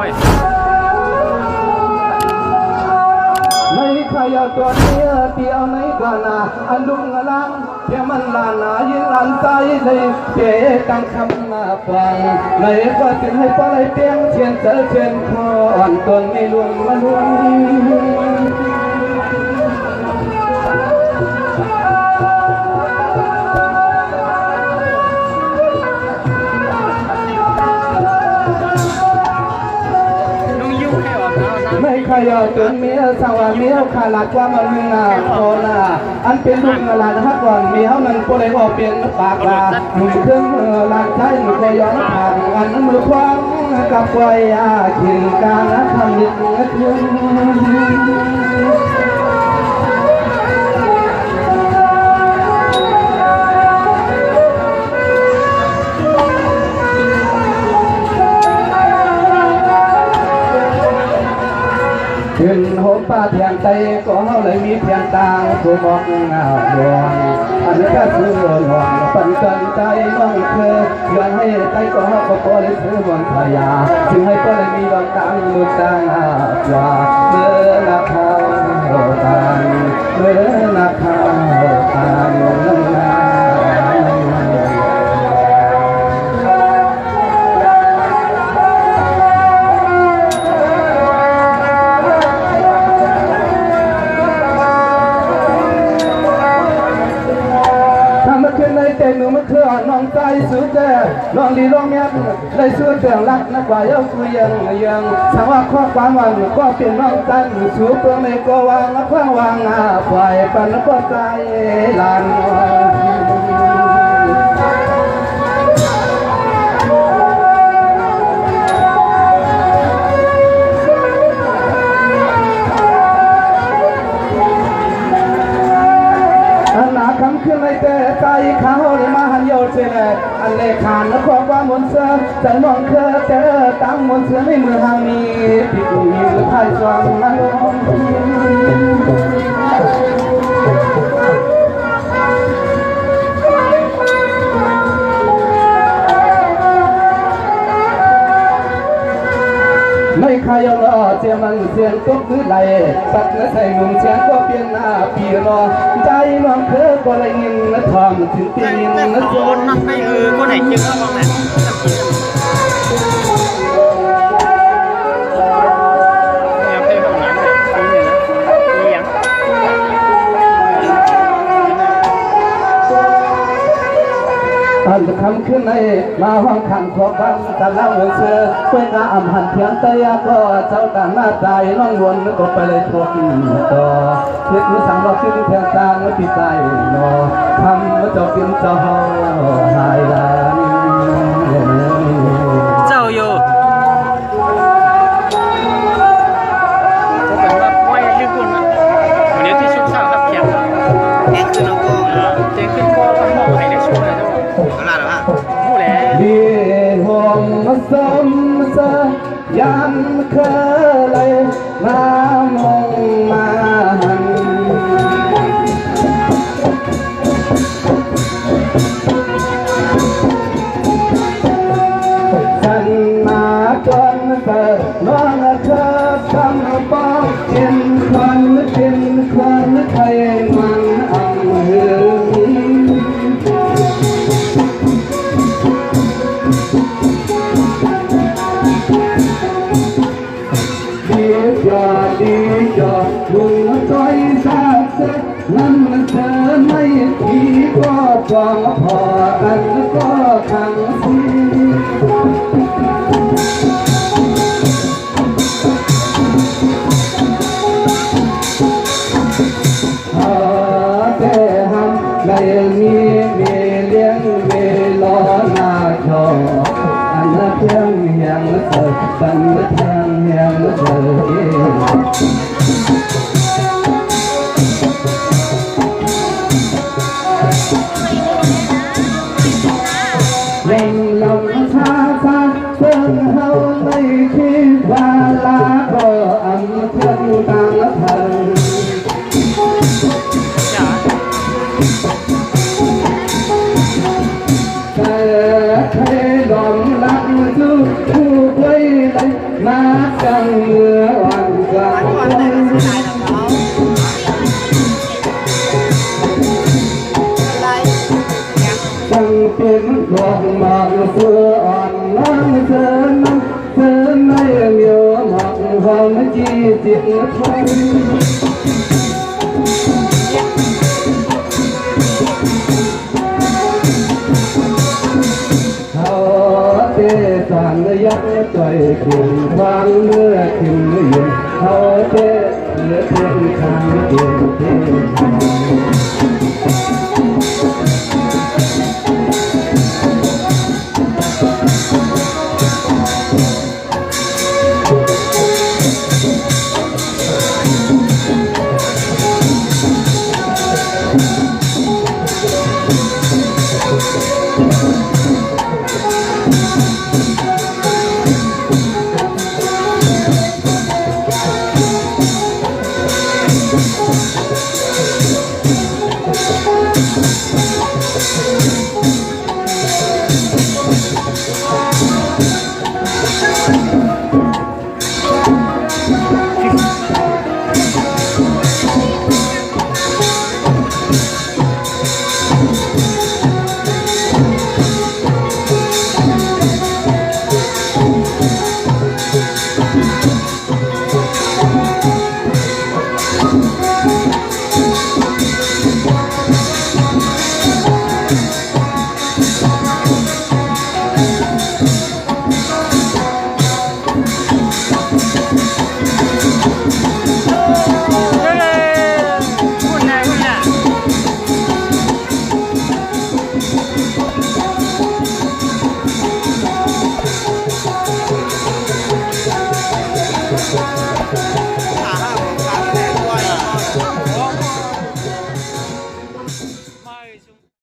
ว้ยไม่ใครเอาตัวเนี้ยเตียวในกานาอันลุงลังเที่ยมันลานายินลันใจเลยเจ๊ตั้งคำมาฟังเลยก็จึงให้ปล่อยเตียงเชียนเจอเชียนคอนตนไม่ลวงมาลวงไม่ใครเอาจนเมียสาวเมียขาลาดว่ามันมีนาโคนาอันเป็นลุงลาดฮักก่อนเมียนั้นก็เลยบอกเปลี่ยนปากลามือเครื่องลาดใช้มือก็ย้อนทางอันมือคว้างกับไว้อาขินการทำดิบเงินขึ้นโหมป้าเพียงใจก็เขาเลยมีเพียงต่างผู้มองเงาดวงอันนี้ก็ซื้อหลวงปั่นจนใจน้องเธอย้อนให้ใจก็เขาก็เลยซื้อบนพยาจึงให้ก็เลยมีดอกตังมุดตังจว่าเมื่อนาคาตังเมื่อนาคาตังเต็มมือมันเคลื่อนน้องใจสุดแต่น้องดีร้องเมียได้สู้เตือนรักนักกว่าเย้าคุยยังสาวข้อความวันก็เปลี่ยนน้องใจสู้เพื่อไม่ก็วางคว้างวางปล่อยปันก็ใจลานคำขึ้นในแต่ใจเขาเลยมาหันโยเชลอันเลขานและความว่ามนเสือใจมองเคยเจอตั้งมนเสือในมือหางนี้ที่กูมีหรือไพ่สว่างนั้นไม่ใครเอาล้อเสียมันเสียงตุ๊กหรือไรสักและใส่หนุ่มเสียงก็เปลี่ยนหน้าปีรอใจน้องเธอก็เลยยินและทองถึงตีนและโจนนั่งไม่คนไหนจึงก็มองแหละอันคำขึ้นในมาห้องขังขอบังแต่เล่าเสือเพื่อนอาอำหันเพียงแต่ยาก็เจ้าต่างหน้าใจน้องวนก็ไปเลยทนต่อเพื่อนสั่งเราขึ้นเพียงตางแล้วปีใจนอทำว่าเจ้ากินเจ้าหายลานเจ้าอยู่ก็แบบว่าไว้ลึกคุณนะวันนี้ที่ชุบสาวกับแขกเอ็กซ์ขึ้นก็เจ๊ขึ้นก็ต้องบอกให้ได้ชุบเลยจ้ะก็ลาแล้วฮะผู้แหล่ดีหงสมสยันเคยมามองมาหันฉันมาจนเปิดน้องเธอทำป้องกินคนใครมันอังหือดีจอดลุงใจซาเซ็ตนั่นเธอไม่ทีก็ฟังพอกันก็ขังซีแต่หันในมีเลี้ยงเวลาหน้าจออันเพียงยังเธอบันเทิงยังเธอลงชาซาเพิ่งเฮาไม่คิดว่าลาก็อันเพิ่งต่างเพิ่งแต่ใครลองรักทุกผู้ quay lấy má căng mưa hoàn toàn chẳng tiếng buồn mộng xưa on nắng sớm nay nhiều mộng vòng chi tiết thôi toàn dắt trời cùng vang mưa kim yên hao thế lửa thiên khang tiền thiên